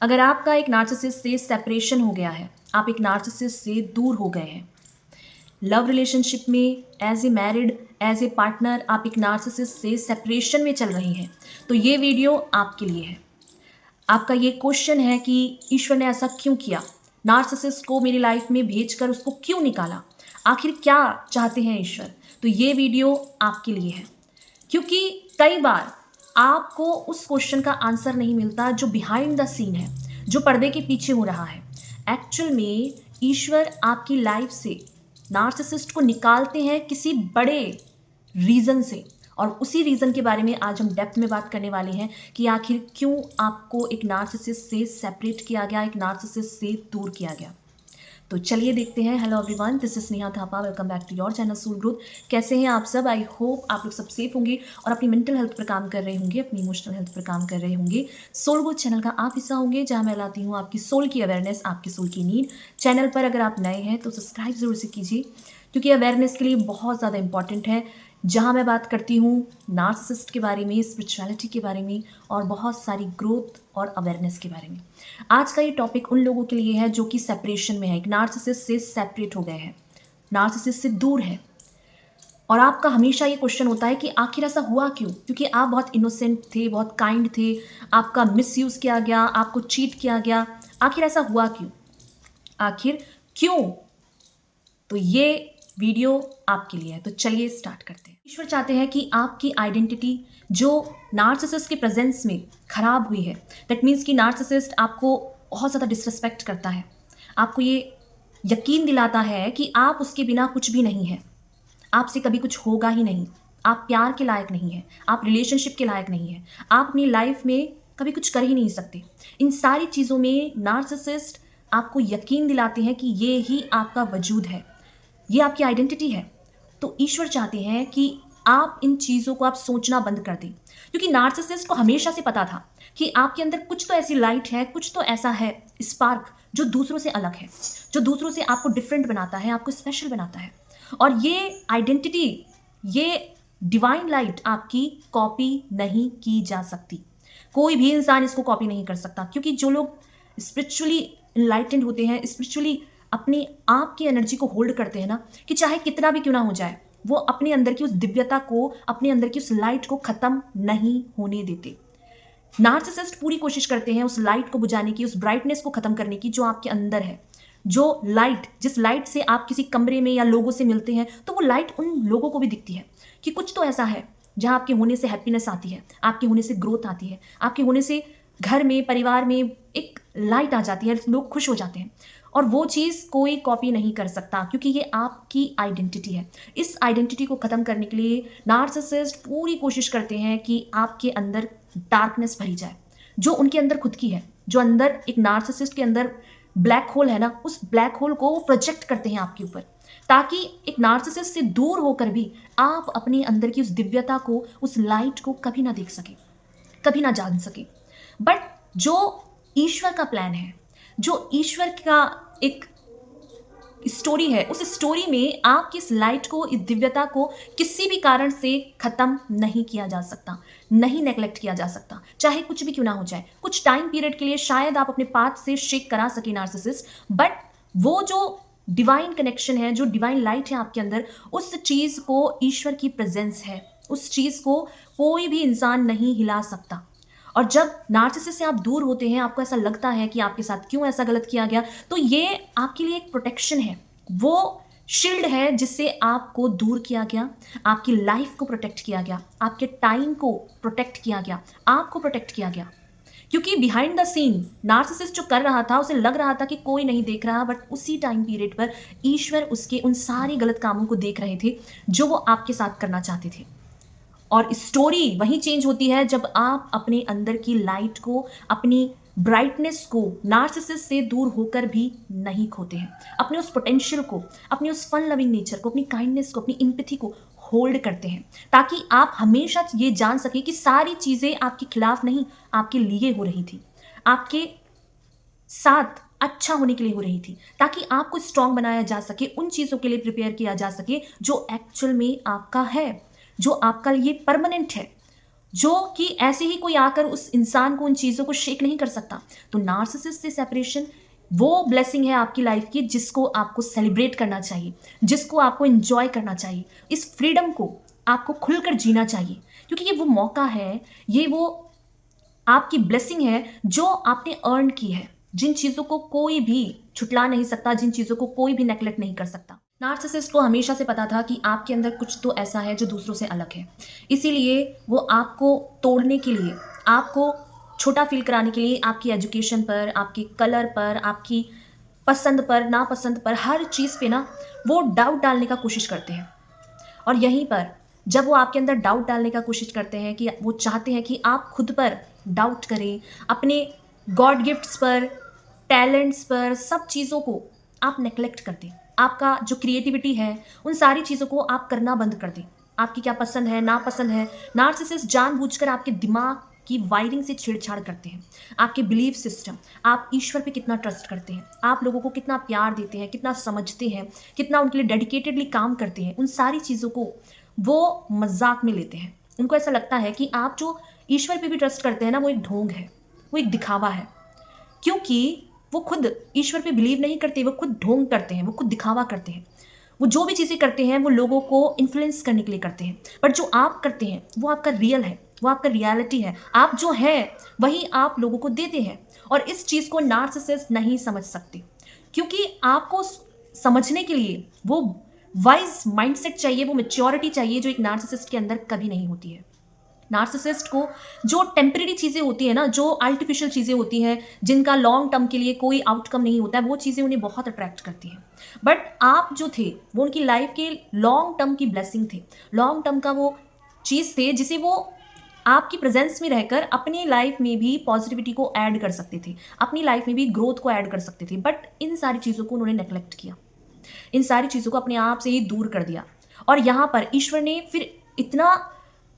अगर आपका एक नार्सिसिस्ट से सेपरेशन हो गया है, आप एक नार्सिसिस्ट से दूर हो गए हैं, लव रिलेशनशिप में as a married, as a partner आप एक नार्सिसिस्ट से सेपरेशन में चल रही हैं, तो ये वीडियो आपके लिए है। आपका ये क्वेश्चन है कि ईश्वर ने ऐसा क्यों किया, नार्सिसिस्ट को मेरी लाइफ में भेजकर उसको क्यों निकाला, आखिर क्या चाहते हैं ईश्वर। तो ये वीडियो आपके लिए है, क्योंकि कई बार आपको उस क्वेश्चन का आंसर नहीं मिलता जो बिहाइंड द सीन है, जो पर्दे के पीछे हो रहा है। एक्चुअल में ईश्वर आपकी लाइफ से नार्सिसिस्ट को निकालते हैं किसी बड़े रीज़न से, और उसी रीज़न के बारे में आज हम डेप्थ में बात करने वाले हैं कि आखिर क्यों आपको एक नार्सिसिस्ट से सेपरेट किया गया, एक नार्सिसिस्ट से दूर किया गया। तो चलिए देखते हैं। Hello everyone, this is Sneha Thapa, welcome back to your channel Soul Growth. कैसे हैं आप सब? आई होप आप लोग सब सेफ होंगे और अपनी मेंटल हेल्थ पर काम कर रहे होंगे, अपनी इमोशनल हेल्थ पर काम कर रहे होंगे। सोल ग्रोथ चैनल का आप हिस्सा होंगे, जहां मैं लाती हूँ आपकी सोल की अवेयरनेस, आपकी सोल की नीड। चैनल पर अगर आप नए हैं तो सब्सक्राइब जरूर से कीजिए, क्योंकि अवेयरनेस के लिए बहुत ज़्यादा इंपॉर्टेंट है, जहाँ मैं बात करती हूँ नार्सिसिस्ट के बारे में, स्पिरिचुअलिटी के बारे में और बहुत सारी ग्रोथ और अवेयरनेस के बारे में। आज का ये टॉपिक उन लोगों के लिए है जो कि सेपरेशन में है, एक नार्सिसिस्ट से सेपरेट हो गए हैं, नार्सिसिस्ट से दूर है। और आपका हमेशा ये क्वेश्चन होता है कि आखिर ऐसा हुआ क्यों, क्योंकि आप बहुत इनोसेंट थे, बहुत काइंड थे, आपका मिसयूज़ किया गया, आपको चीट किया गया। आखिर ऐसा हुआ क्यों, आखिर क्यों? तो ये वीडियो आपके लिए है। तो चलिए स्टार्ट करते हैं। ईश्वर चाहते हैं कि आपकी आइडेंटिटी जो नार्सिसिस्ट के प्रेजेंस में खराब हुई है, दैट मीन्स कि नार्सिसिस्ट आपको बहुत ज़्यादा डिसरिस्पेक्ट करता है, आपको ये यकीन दिलाता है कि आप उसके बिना कुछ भी नहीं हैं, आपसे कभी कुछ होगा ही नहीं, आप प्यार के लायक नहीं हैं, आप रिलेशनशिप के लायक नहीं हैं, आप अपनी लाइफ में कभी कुछ कर ही नहीं सकते। इन सारी चीज़ों में नार्सिसिस्ट आपको यकीन दिलाते हैं कि ये ही आपका वजूद है, ये आपकी आइडेंटिटी है। तो ईश्वर चाहते हैं कि आप इन चीज़ों को आप सोचना बंद कर दें, क्योंकि नार्सिसिस्ट को हमेशा से पता था कि आपके अंदर कुछ तो ऐसी लाइट है, कुछ तो ऐसा है स्पार्क जो दूसरों से अलग है, जो दूसरों से आपको डिफरेंट बनाता है, आपको स्पेशल बनाता है। और ये आइडेंटिटी, ये डिवाइन लाइट आपकी कॉपी नहीं की जा सकती। कोई भी इंसान इसको कॉपी नहीं कर सकता, क्योंकि जो लोग स्पिरिचुअली इनलाइटेंड होते हैं, स्पिरिचुअली अपने आप की एनर्जी को होल्ड करते हैं ना, कि चाहे कितना भी क्यों ना हो जाए, वो अपने अंदर की उस दिव्यता को, अपने अंदर की उस लाइट को खत्म नहीं होने देते। नार्सिसिस्ट पूरी कोशिश करते हैं उस लाइट को बुझाने की, उस ब्राइटनेस को खत्म करने की जो आपके अंदर है। जो लाइट, जिस लाइट से आप किसी कमरे में या लोगों से मिलते हैं, तो वो लाइट उन लोगों को भी दिखती है कि कुछ तो ऐसा है जहां आपके होने से हैप्पीनेस आती है, आपके होने से ग्रोथ आती है, आपके होने से घर में, परिवार में एक लाइट आ जाती है, लोग खुश हो जाते हैं। और वो चीज़ कोई कॉपी नहीं कर सकता, क्योंकि ये आपकी आइडेंटिटी है। इस आइडेंटिटी को ख़त्म करने के लिए नार्सिसिस्ट पूरी कोशिश करते हैं कि आपके अंदर डार्कनेस भरी जाए, जो उनके अंदर खुद की है, जो अंदर एक नार्सिसिस्ट के अंदर ब्लैक होल है ना, उस ब्लैक होल को प्रोजेक्ट करते हैं आपके ऊपर, ताकि एक नार्सिसिस्ट से दूर होकर भी आप अपने अंदर की उस दिव्यता को, उस लाइट को कभी ना देख सके, कभी ना जान सके। बट जो ईश्वर का प्लान है, जो ईश्वर का एक स्टोरी है, उस स्टोरी में आपकी इस लाइट को, इस दिव्यता को किसी भी कारण से खत्म नहीं किया जा सकता, नहीं नेग्लेक्ट किया जा सकता, चाहे कुछ भी क्यों ना हो जाए। कुछ टाइम पीरियड के लिए शायद आप अपने पाथ से शेक करा सके नार्सिसिस्ट, बट वो जो डिवाइन कनेक्शन है, जो डिवाइन लाइट है आपके अंदर, उस चीज को, ईश्वर की प्रेजेंस है, उस चीज को कोई भी इंसान नहीं हिला सकता। और जब नार्सिसिस्ट से आप दूर होते हैं, आपको ऐसा लगता है कि आपके साथ क्यों ऐसा गलत किया गया, तो ये आपके लिए एक प्रोटेक्शन है, वो शील्ड है जिससे आपको दूर किया गया, आपकी लाइफ को प्रोटेक्ट किया गया, आपके टाइम को प्रोटेक्ट किया गया, आपको प्रोटेक्ट किया गया। क्योंकि बिहाइंड द सीन नार्सिसिस्ट जो कर रहा था, उसे लग रहा था कि कोई नहीं देख रहा, बट उसी टाइम पीरियड पर ईश्वर उसके उन सारे गलत कामों को देख रहे थे जो वो आपके साथ करना चाहते थे। और स्टोरी वहीं चेंज होती है जब आप अपने अंदर की लाइट को, अपनी ब्राइटनेस को नार्सिसिस्ट से दूर होकर भी नहीं खोते हैं, अपने उस पोटेंशियल को, अपनी उस फन लविंग नेचर को, अपनी काइंडनेस को, अपनी इम्पैथी को होल्ड करते हैं, ताकि आप हमेशा ये जान सके कि सारी चीज़ें आपके खिलाफ नहीं, आपके लिए हो रही थी, आपके साथ अच्छा होने के लिए हो रही थी, ताकि आपको स्ट्रांग बनाया जा सके, उन चीज़ों के लिए प्रिपेयर किया जा सके जो एक्चुअल में आपका है, जो आपका लिए परमानेंट है। जो कि ऐसे ही कोई आकर उस इंसान को उन चीज़ों को शेक नहीं कर सकता। तो नार्सिसिस्ट से सेपरेशन वो ब्लेसिंग है आपकी लाइफ की जिसको आपको सेलिब्रेट करना चाहिए, जिसको आपको एन्जॉय करना चाहिए। इस फ्रीडम को आपको खुलकर जीना चाहिए क्योंकि ये वो मौका है, ये वो आपकी ब्लेसिंग है जो आपने अर्न की है, जिन चीज़ों को कोई भी छुटला नहीं सकता, जिन चीज़ों को कोई भी नेगलेक्ट नहीं कर सकता। नार्सिसिस्ट को हमेशा से पता था कि आपके अंदर कुछ तो ऐसा है जो दूसरों से अलग है। इसीलिए वो आपको तोड़ने के लिए, आपको छोटा फ़ील कराने के लिए आपकी एजुकेशन पर, आपके कलर पर, आपकी पसंद पर, नापसंद पर, हर चीज़ पे ना वो डाउट डालने का कोशिश करते हैं। और यहीं पर जब वो आपके अंदर डाउट डालने का कोशिश करते हैं कि वो चाहते हैं कि आप खुद पर डाउट करें, अपने गॉड गिफ्ट्स पर, टैलेंट्स पर, सब चीज़ों को आप नेग्लेक्ट कर दें। आपका जो क्रिएटिविटी है, उन सारी चीज़ों को आप करना बंद कर दें। आपकी क्या पसंद है, नापसंद है, नार्सिसिस्ट जानबूझकर आपके दिमाग की वायरिंग से छेड़छाड़ करते हैं। आपके बिलीफ सिस्टम, आप ईश्वर पे कितना ट्रस्ट करते हैं, आप लोगों को कितना प्यार देते हैं, कितना समझते हैं, कितना उनके लिए डेडिकेटेडली काम करते हैं, उन सारी चीज़ों को वो मज़ाक में लेते हैं। उनको ऐसा लगता है कि आप जो ईश्वर पे भी ट्रस्ट करते हैं ना, वो एक ढोंग है, वो एक दिखावा है। क्योंकि वो खुद ईश्वर पे बिलीव नहीं करते, वो खुद ढोंग करते हैं, वो खुद दिखावा करते हैं। वो जो भी चीज़ें करते हैं, वो लोगों को इन्फ्लुएंस करने के लिए करते हैं। बट जो आप करते हैं, वो आपका रियल है, वो आपका रियलिटी है। आप जो हैं, वही आप लोगों को देते हैं। और इस चीज़ को नार्सिसिस्ट नहीं समझ सकते क्योंकि आपको समझने के लिए वो वाइज माइंडसेट चाहिए, वो मैच्योरिटी चाहिए जो एक नार्सिसिस्ट के अंदर कभी नहीं होती है। नार्सिसिस्ट को जो टेम्परेरी चीज़ें होती है ना, जो आर्टिफिशियल चीज़ें होती हैं, जिनका लॉन्ग टर्म के लिए कोई आउटकम नहीं होता है, वो चीज़ें उन्हें बहुत अट्रैक्ट करती हैं। बट आप जो थे, वो उनकी लाइफ के लॉन्ग टर्म की ब्लेसिंग थे, लॉन्ग टर्म का वो चीज़ थे जिसे वो आपकी प्रेजेंस में रहकर अपनी लाइफ में भी पॉजिटिविटी को ऐड कर सकते थे, अपनी लाइफ में भी ग्रोथ को ऐड कर सकते थे। बट इन सारी चीज़ों को उन्होंने नेग्लेक्ट किया, इन सारी चीज़ों को अपने आप से ही दूर कर दिया। और यहाँ पर ईश्वर ने फिर इतना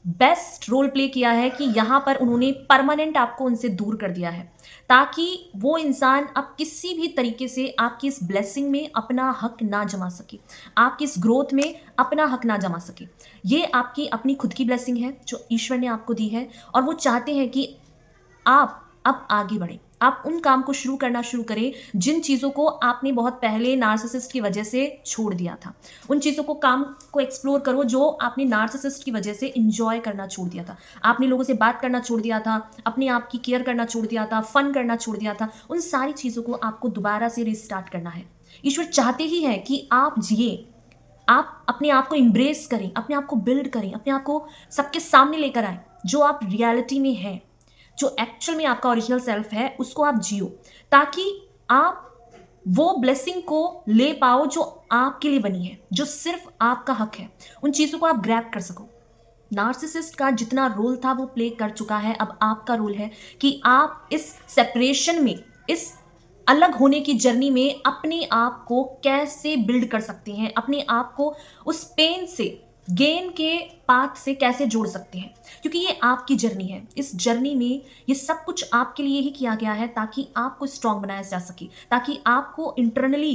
बेस्ट रोल प्ले किया है कि यहाँ पर उन्होंने परमानेंट आपको उनसे दूर कर दिया है ताकि वो इंसान अब किसी भी तरीके से आपकी इस ब्लेसिंग में अपना हक ना जमा सके, आपकी इस ग्रोथ में अपना हक ना जमा सके। ये आपकी अपनी खुद की ब्लेसिंग है जो ईश्वर ने आपको दी है और वो चाहते हैं कि आप अब आगे बढ़ें, आप उन काम को शुरू करें जिन चीज़ों को आपने बहुत पहले नार्सिसिस्ट की वजह से छोड़ दिया था। उन चीज़ों को काम को एक्सप्लोर करो जो आपने नार्सिसिस्ट की वजह से एन्जॉय करना छोड़ दिया था। आपने लोगों से बात करना छोड़ दिया था, अपने आप की केयर करना छोड़ दिया था, फन करना छोड़ दिया था। उन सारी चीज़ों को आपको दोबारा से रिस्टार्ट करना है। ईश्वर चाहते ही हैं कि आप जिए, आप अपने आप को एम्ब्रेस करें, अपने आप को बिल्ड करें, अपने आप को सबके सामने लेकर आएँ, जो आप रियलिटी में हैं। जो एक्चुअल में आपका ओरिजिनल सेल्फ है उसको आप जियो ताकि आप वो ब्लेसिंग को ले पाओ जो आपके लिए बनी है, जो सिर्फ आपका हक है। उन चीज़ों को आप ग्रैब कर सको। नार्सिसिस्ट का जितना रोल था वो प्ले कर चुका है, अब आपका रोल है कि आप इस सेपरेशन में, इस अलग होने की जर्नी में अपने आप को कैसे बिल्ड कर सकते हैं, अपने आप को उस पेन से, गेन के पाथ से कैसे जोड़ सकते हैं। क्योंकि ये आपकी जर्नी है। इस जर्नी में ये सब कुछ आपके लिए ही किया गया है ताकि आपको स्ट्रांग बनाया जा सके, ताकि आपको इंटरनली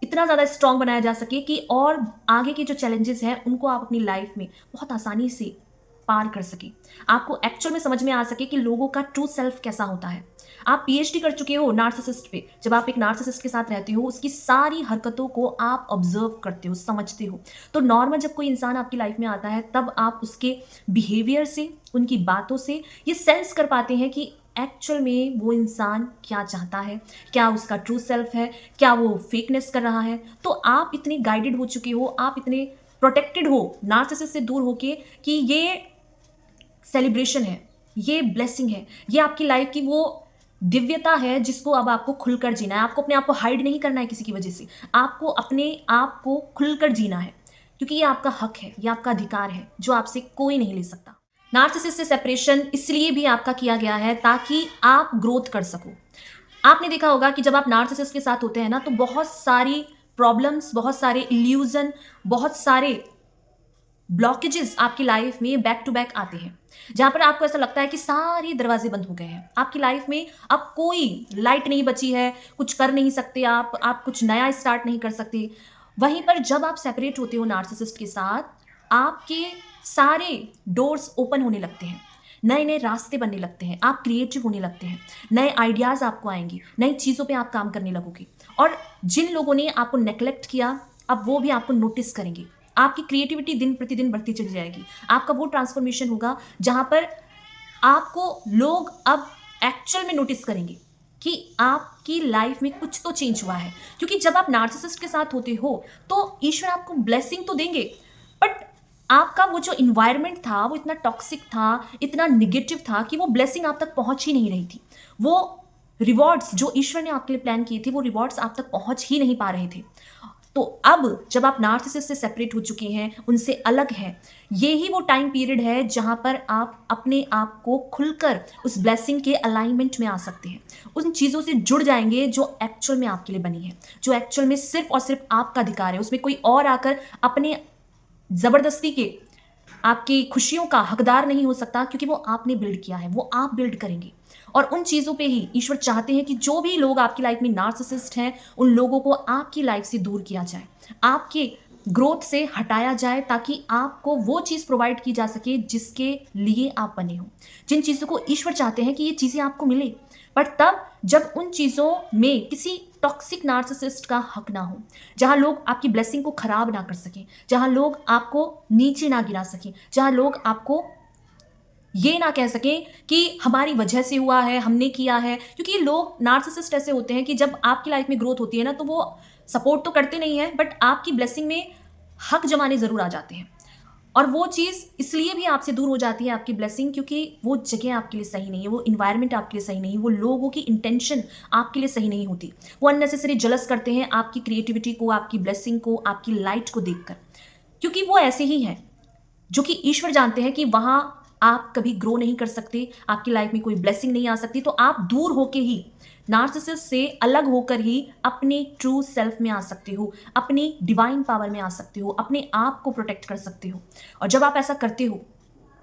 इतना ज़्यादा स्ट्रांग बनाया जा सके कि और आगे के जो चैलेंजेस हैं उनको आप अपनी लाइफ में बहुत आसानी से पार कर सके। आपको एक्चुअल में समझ में आ सके कि लोगों का ट्रू सेल्फ कैसा होता है। आप पीएचडी कर चुके हो नार्सिसिस्ट पे। जब आप एक नार्सिसिस्ट के साथ रहते हो, उसकी सारी हरकतों को आप ऑब्जर्व करते हो, समझते हो। तो नॉर्मल जब कोई इंसान आपकी लाइफ में आता है तब आप उसके बिहेवियर से, उनकी बातों से ये सेंस कर पाते हैं कि एक्चुअल में वो इंसान क्या चाहता है, क्या उसका ट्रू सेल्फ है, क्या वो फेकनेस कर रहा है। तो आप इतने गाइडेड हो चुके हो, आप इतने प्रोटेक्टेड हो नार्सिसिस्ट से दूर होके कि ये सेलिब्रेशन है, ये ब्लेसिंग है, ये आपकी लाइफ की वो दिव्यता है जिसको अब आपको खुलकर जीना है। आपको अपने आप को हाइड नहीं करना है किसी की वजह से, आपको अपने आप को खुलकर जीना है क्योंकि ये आपका हक है, ये आपका अधिकार है जो आपसे कोई नहीं ले सकता। नार्सिसिस्ट से सेपरेशन इसलिए भी आपका किया गया है ताकि आप ग्रोथ कर सको। आपने देखा होगा कि जब आप नार्सिसिस्ट के साथ होते हैं ना तो बहुत सारी प्रॉब्लम्स, बहुत सारे इल्यूजन, बहुत सारे ब्लॉकेजेस आपकी लाइफ में बैक टू बैक आते हैं जहां पर आपको ऐसा लगता है कि सारे दरवाजे बंद हो गए हैं आपकी लाइफ में। अब कोई लाइट नहीं बची है, कुछ कर नहीं सकते आप कुछ नया स्टार्ट नहीं कर सकते। वहीं पर जब आप सेपरेट होते हो नार्सिसिस्ट के साथ, आपके सारे डोर्स ओपन होने लगते हैं, नए नए रास्ते बनने लगते हैं, आप क्रिएटिव होने लगते हैं, नए आइडियाज़ आपको आएंगे, नई चीज़ों पे आप काम करने लगोगे। और जिन लोगों ने आपको नेग्लेक्ट किया, अब वो भी आपको नोटिस करेंगे। आपकी क्रिएटिविटी दिन प्रतिदिन बढ़ती चली जाएगी। आपका वो ट्रांसफॉर्मेशन होगा जहाँ पर आपको लोग अब एक्चुअल में नोटिस करेंगे कि आपकी लाइफ में कुछ तो चेंज हुआ है। क्योंकि जब आप नार्सिसिस्ट के साथ होते हो तो ईश्वर आपको ब्लेसिंग तो देंगे, बट आपका वो जो इन्वायरमेंट था वो इतना टॉक्सिक था, इतना निगेटिव था कि वो ब्लेसिंग आप तक पहुंच ही नहीं रही थी। वो रिवॉर्ड्स जो ईश्वर ने आपके लिए प्लान किए थे वो रिवॉर्ड्स आप तक पहुंच ही नहीं पा रहे थे। तो अब जब आप नार्सिसिस्ट से सेपरेट हो चुके हैं, उनसे अलग हैं, ये ही वो टाइम पीरियड है जहां पर आप अपने आप को खुलकर उस ब्लेसिंग के अलाइनमेंट में आ सकते हैं। उन चीज़ों से जुड़ जाएंगे जो एक्चुअल में आपके लिए बनी है, जो एक्चुअल में सिर्फ और सिर्फ आपका अधिकार है। उसमें कोई और आकर अपने ज़बरदस्ती के आपकी खुशियों का हकदार नहीं हो सकता, क्योंकि वो आपने बिल्ड किया है, वो आप बिल्ड करेंगे। और उन चीज़ों पे ही ईश्वर चाहते हैं कि जो भी लोग आपकी लाइफ में नार्सिसिस्ट हैं, उन लोगों को आपकी लाइफ से दूर किया जाए, आपके ग्रोथ से हटाया जाए, ताकि आपको वो चीज़ प्रोवाइड की जा सके जिसके लिए आप बने हो। जिन चीज़ों को ईश्वर चाहते हैं कि ये चीज़ें आपको मिले, पर तब जब उन चीज़ों में किसी टॉक्सिक नार्सिसिस्ट का हक ना हो, जहाँ लोग आपकी ब्लेसिंग को खराब ना कर सकें, जहाँ लोग आपको नीचे ना गिरा सकें, जहाँ लोग आपको ये ना कह सकें कि हमारी वजह से हुआ है, हमने किया है। क्योंकि ये लोग नार्सिसिस्ट ऐसे होते हैं कि जब आपकी लाइफ में ग्रोथ होती है ना, तो वो सपोर्ट तो करते नहीं हैं, बट आपकी ब्लेसिंग में हक जमाने ज़रूर आ जाते हैं। और वो चीज़ इसलिए भी आपसे दूर हो जाती है, आपकी ब्लेसिंग, क्योंकि वो जगह आपके लिए सही नहीं है, वो इन्वायरमेंट आपके लिए सही नहीं है, वो लोगों की इंटेंशन आपके लिए सही नहीं होती। वो अननेसेसरी जलस करते हैं आपकी क्रिएटिविटी को, आपकी ब्लेसिंग को, आपकी लाइट को देखकर, क्योंकि वो ऐसे ही हैं जो कि ईश्वर जानते हैं कि वहाँ आप कभी ग्रो नहीं कर सकते, आपकी लाइफ में कोई ब्लेसिंग नहीं आ सकती। तो आप दूर होके ही, नार्सिसिस्ट से अलग होकर ही अपने ट्रू सेल्फ में आ सकते हो, अपनी डिवाइन पावर में आ सकते हो, अपने आप को प्रोटेक्ट कर सकते हो। और जब आप ऐसा करते हो,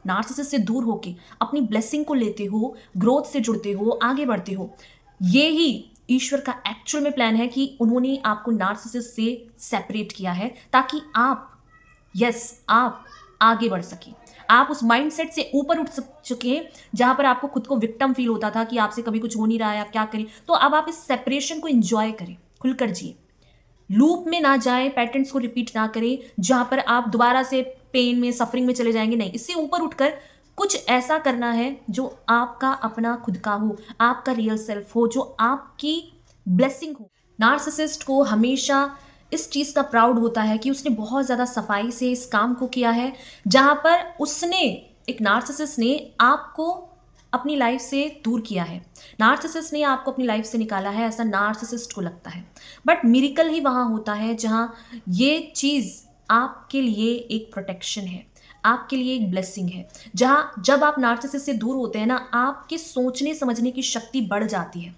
नार्सिसिस्ट से दूर होके अपनी ब्लेसिंग को लेते हो, ग्रोथ से जुड़ते हो, आगे बढ़ते हो, ये ही ईश्वर का एक्चुअल में प्लान है कि उन्होंने आपको नार्सिसिस्ट से सेपरेट किया है, ताकि आप, यस, आप आगे बढ़ सकें। आप उस माइंडसेट से ऊपर उठ चुके हैं जहां पर आपको खुद को विक्टिम फील होता था कि आपसे कभी कुछ हो नहीं रहा है, आप क्या करें। तो अब आप इस सेपरेशन को एंजॉय करें, खुलकर जिए, लूप में ना जाएं, पैटर्न्स को रिपीट ना करें जहां पर आप दोबारा से पेन में, सफरिंग में चले जाएंगे। नहीं, इससे ऊपर उठकर कुछ ऐसा करना है जो आपका अपना खुद का हो, आपका रियल सेल्फ हो, जो आपकी ब्लेसिंग हो। नार्सिसिस्ट को हमेशा इस चीज़ का प्राउड होता है कि उसने बहुत ज़्यादा सफाई से इस काम को किया है, जहाँ पर उसने, एक नार्सिसिस्ट ने आपको अपनी लाइफ से दूर किया है, नार्सिसिस्ट ने आपको अपनी लाइफ से निकाला है, ऐसा नार्सिसिस्ट को लगता है। बट मिरेकल ही वहाँ होता है जहाँ ये चीज़ आपके लिए एक प्रोटेक्शन है, आपके लिए एक ब्लेसिंग है। जहाँ जब आप नार्सिसिस्ट से दूर होते हैं ना, आपके सोचने समझने की शक्ति बढ़ जाती है,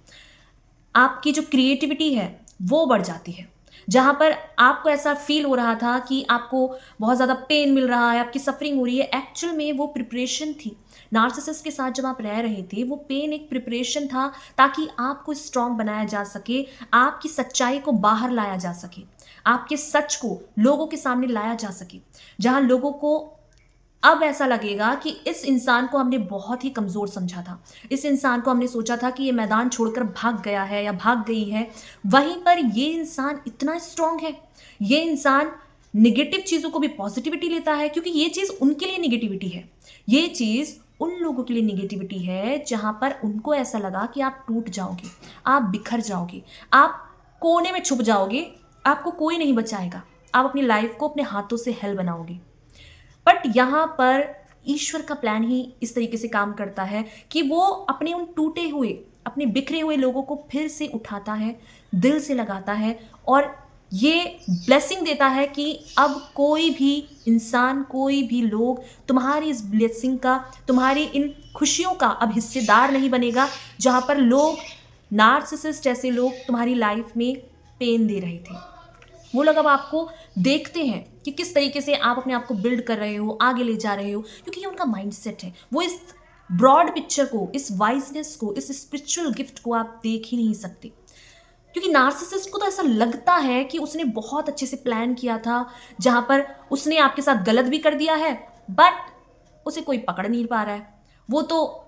आपकी जो क्रिएटिविटी है वो बढ़ जाती है। जहाँ पर आपको ऐसा फील हो रहा था कि आपको बहुत ज़्यादा पेन मिल रहा है, आपकी सफरिंग हो रही है, एक्चुअल में वो प्रिपरेशन थी। नार्सिसिस्ट के साथ जब आप रह रहे थे, वो पेन एक प्रिपरेशन था, ताकि आपको स्ट्रांग बनाया जा सके, आपकी सच्चाई को बाहर लाया जा सके, आपके सच को लोगों के सामने लाया जा सके। जहाँ लोगों को अब ऐसा लगेगा कि इस इंसान को हमने बहुत ही कमज़ोर समझा था, इस इंसान को हमने सोचा था कि ये मैदान छोड़कर भाग गया है या भाग गई है, वहीं पर ये इंसान इतना स्ट्रांग है, ये इंसान निगेटिव चीज़ों को भी पॉजिटिविटी लेता है, क्योंकि ये चीज़ उनके लिए निगेटिविटी है, ये चीज़ उन लोगों के लिए निगेटिविटी है जहाँ पर उनको ऐसा लगा कि आप टूट जाओगे, आप बिखर जाओगे, आप कोने में छुप जाओगे, आपको कोई नहीं बचाएगा, आप अपनी लाइफ को अपने हाथों से हेल बनाओगे। बट यहाँ पर ईश्वर का प्लान ही इस तरीके से काम करता है कि वो अपने उन टूटे हुए, अपने बिखरे हुए लोगों को फिर से उठाता है, दिल से लगाता है, और ये ब्लेसिंग देता है कि अब कोई भी इंसान, कोई भी लोग तुम्हारी इस ब्लेसिंग का, तुम्हारी इन खुशियों का अब हिस्सेदार नहीं बनेगा। जहाँ पर लोग, नार्सिसिस्ट जैसे लोग तुम्हारी लाइफ में पेन दे रहे थे, वो लोग अब आपको देखते हैं कि किस तरीके से आप अपने आप को बिल्ड कर रहे हो, आगे ले जा रहे हो, क्योंकि ये उनका माइंडसेट है। वो इस ब्रॉड पिक्चर को, इस वाइजनेस को, इस स्पिरिचुअल गिफ्ट को आप देख ही नहीं सकते, क्योंकि नार्सिसिस्ट को तो ऐसा लगता है कि उसने बहुत अच्छे से प्लान किया था, जहां पर उसने आपके साथ गलत भी कर दिया है, बट उसे कोई पकड़ नहीं पा रहा है, वो तो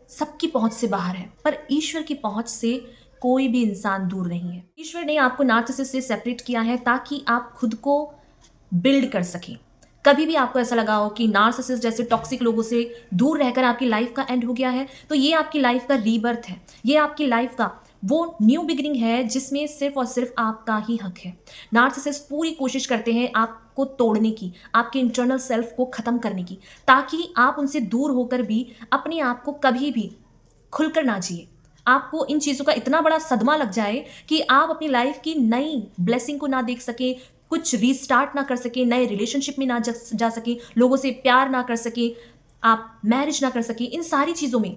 सबकी पहुंच से बाहर है, पर ईश्वर की पहुंच से कोई भी इंसान दूर नहीं है। ईश्वर ने आपको नार्सिसिस्ट से सेपरेट किया है ताकि आप खुद को बिल्ड कर सकें। कभी भी आपको ऐसा लगा हो कि नार्सिसिस्ट जैसे टॉक्सिक लोगों से दूर रहकर आपकी लाइफ का एंड हो गया है, तो ये आपकी लाइफ का रीबर्थ है। ये आपकी लाइफ का वो न्यू बिगिनिंग है जिसमें सिर्फ और सिर्फ आपका ही हक है। नार्सिसिस्ट पूरी कोशिश करते हैं आपको तोड़ने की, आपके इंटरनल सेल्फ को खत्म करने की, ताकि आप उनसे दूर होकर भी अपने आप को कभी भी खुलकर ना जिए। आपको इन चीज़ों का इतना बड़ा सदमा लग जाए कि आप अपनी लाइफ की नई ब्लेसिंग को ना देख सके, कुछ रीस्टार्ट ना कर सके, नए रिलेशनशिप में ना जा सके, लोगों से प्यार ना कर सके, आप मैरिज ना कर सके। इन सारी चीज़ों में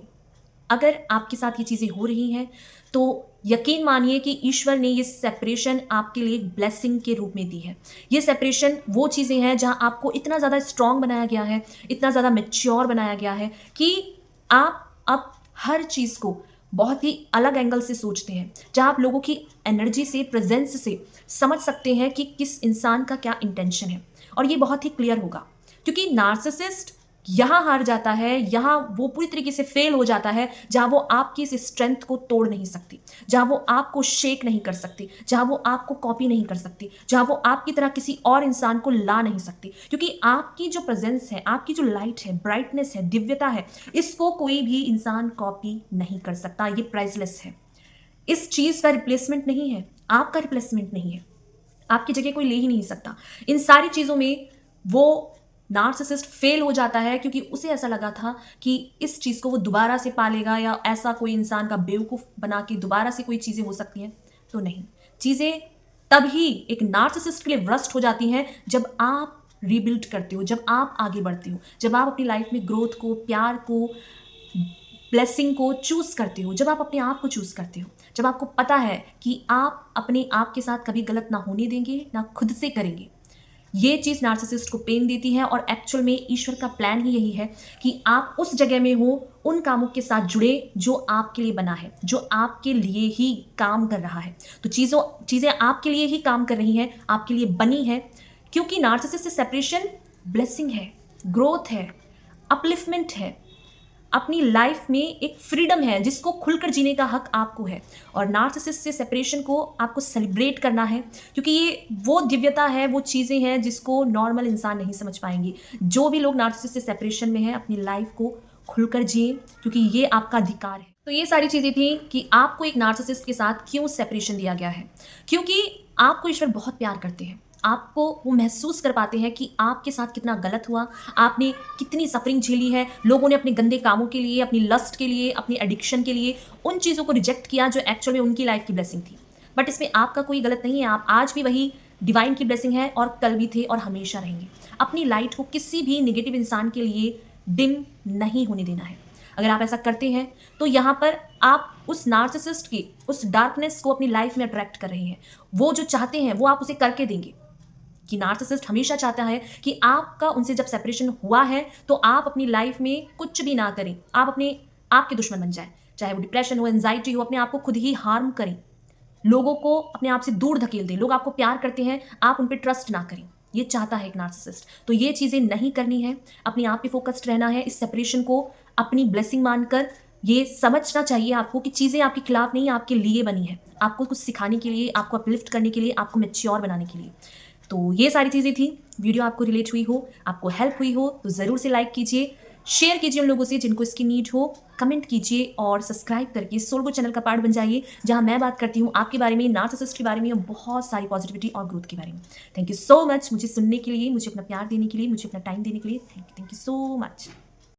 अगर आपके साथ ये चीज़ें हो रही हैं, तो यकीन मानिए कि ईश्वर ने ये सेपरेशन आपके लिए एक ब्लेसिंग के रूप में दी है। ये सेपरेशन वो चीज़ें हैं जहाँ आपको इतना ज़्यादा स्ट्रांग बनाया गया है, इतना ज़्यादा मैच्योर बनाया गया है कि आप अब हर चीज़ को बहुत ही अलग एंगल से सोचते हैं, जहाँ आप लोगों की एनर्जी से, प्रेजेंस से समझ सकते हैं कि किस इंसान का क्या इंटेंशन है। और ये बहुत ही क्लियर होगा, क्योंकि नार्सिसिस्ट यहाँ हार जाता है, यहाँ वो पूरी तरीके से फेल हो जाता है जहाँ वो आपकी इस स्ट्रेंथ को तोड़ नहीं सकती, जहाँ वो आपको शेक नहीं कर सकती, जहाँ वो आपको कॉपी नहीं कर सकती, जहाँ वो आपकी तरह किसी और इंसान को ला नहीं सकती। क्योंकि आपकी जो प्रेजेंस है, आपकी जो लाइट है, ब्राइटनेस है, दिव्यता है, इसको कोई भी इंसान कॉपी नहीं कर सकता। ये प्राइसलेस है। इस चीज़ का रिप्लेसमेंट नहीं है, आपका रिप्लेसमेंट नहीं है, आपकी जगह कोई ले ही नहीं सकता। इन सारी चीज़ों में वो नार्सिसिस्ट फेल हो जाता है क्योंकि उसे ऐसा लगा था कि इस चीज़ को वो दोबारा से पालेगा, या ऐसा कोई इंसान का बेवकूफ़ बना के दोबारा से कोई चीज़ें हो सकती हैं। तो नहीं, चीज़ें तभी एक नार्सिसिस्ट के लिए वर्स्ट हो जाती हैं जब आप रीबिल्ड करते हो, जब आप आगे बढ़ते हो, जब आप अपनी लाइफ में ग्रोथ को, प्यार को, ब्लेसिंग को चूज़ करते हो, जब आप अपने आप को चूज़ करते हो, जब आपको पता है कि आप अपने आप के साथ कभी गलत ना होने देंगे, ना खुद से करेंगे। ये चीज़ नार्सिसिस्ट को पेन देती है, और एक्चुअल में ईश्वर का प्लान ही यही है कि आप उस जगह में हो, उन कामों के साथ जुड़े जो आपके लिए बना है, जो आपके लिए ही काम कर रहा है। तो चीज़ें आपके लिए ही काम कर रही हैं, आपके लिए बनी है, क्योंकि नार्सिसिस्ट से सेपरेशन ब्लेसिंग है, ग्रोथ है, अपलिफ्टमेंट है, अपनी लाइफ में एक फ्रीडम है जिसको खुलकर जीने का हक आपको है। और नार्सिसिस्ट से सेपरेशन को आपको सेलिब्रेट करना है, क्योंकि ये वो दिव्यता है, वो चीज़ें हैं जिसको नॉर्मल इंसान नहीं समझ पाएंगे। जो भी लोग नार्सिसिस्ट से सेपरेशन में हैं, अपनी लाइफ को खुलकर जिए, क्योंकि ये आपका अधिकार है। तो ये सारी चीज़ें थी कि आपको एक नार्सिसिस्ट के साथ क्यों सेपरेशन दिया गया है। क्योंकि आपको ईश्वर बहुत प्यार करते हैं, आपको वो महसूस कर पाते हैं कि आपके साथ कितना गलत हुआ, आपने कितनी सफरिंग झेली है, लोगों ने अपने गंदे कामों के लिए, अपनी लस्ट के लिए, अपनी एडिक्शन के लिए उन चीज़ों को रिजेक्ट किया जो एक्चुअल में उनकी लाइफ की ब्लेसिंग थी। बट इसमें आपका कोई गलत नहीं है, आप आज भी वही डिवाइन की ब्लेसिंग है, और कल भी थे और हमेशा रहेंगे। अपनी लाइट को किसी भी नेगेटिव इंसान के लिए डिम नहीं होने देना है। अगर आप ऐसा करते हैं तो यहाँ पर आप उस नार्सिसिस्ट की उस डार्कनेस को अपनी लाइफ में अट्रैक्ट कर रहे हैं। वो जो चाहते हैं वो आप उसे करके देंगे। कि नार्सिसिस्ट हमेशा चाहता है कि आपका उनसे जब सेपरेशन हुआ है तो आप अपनी लाइफ में कुछ भी ना करें, आप अपने आप के दुश्मन बन जाएं, चाहे वो डिप्रेशन हो, एंजाइटी हो, अपने आप को खुद ही हार्म करें, लोगों को अपने आप से दूर धकेल दें। लोग आपको प्यार करते हैं, आप उन पर ट्रस्ट ना करें, ये चाहता है एक नार्सिसिस्ट। तो ये चीज़ें नहीं करनी है, अपने आप पे फोकस्ड रहना है, इस सेपरेशन को अपनी ब्लेसिंग मानकर ये समझना चाहिए आपको कि चीज़ें आपके खिलाफ नहीं, आपके लिए बनी है, आपको कुछ सिखाने के लिए, आपको अपलिफ्ट करने के लिए, आपको मैच्योर बनाने के लिए। तो ये सारी चीज़ें थी। वीडियो आपको रिलेट हुई हो, आपको हेल्प हुई हो तो ज़रूर से लाइक कीजिए, शेयर कीजिए उन लोगों से जिनको इसकी नीड हो, कमेंट कीजिए और सब्सक्राइब करके सोलगो चैनल का पार्ट बन जाइए, जहां मैं बात करती हूँ आपके बारे में, नार्सिसिस्ट के बारे में, और बहुत सारी पॉजिटिविटी और ग्रोथ के बारे में। थैंक यू सो मच मुझे सुनने के लिए, मुझे अपना प्यार देने के लिए, मुझे अपना टाइम देने के लिए। Thank you so much.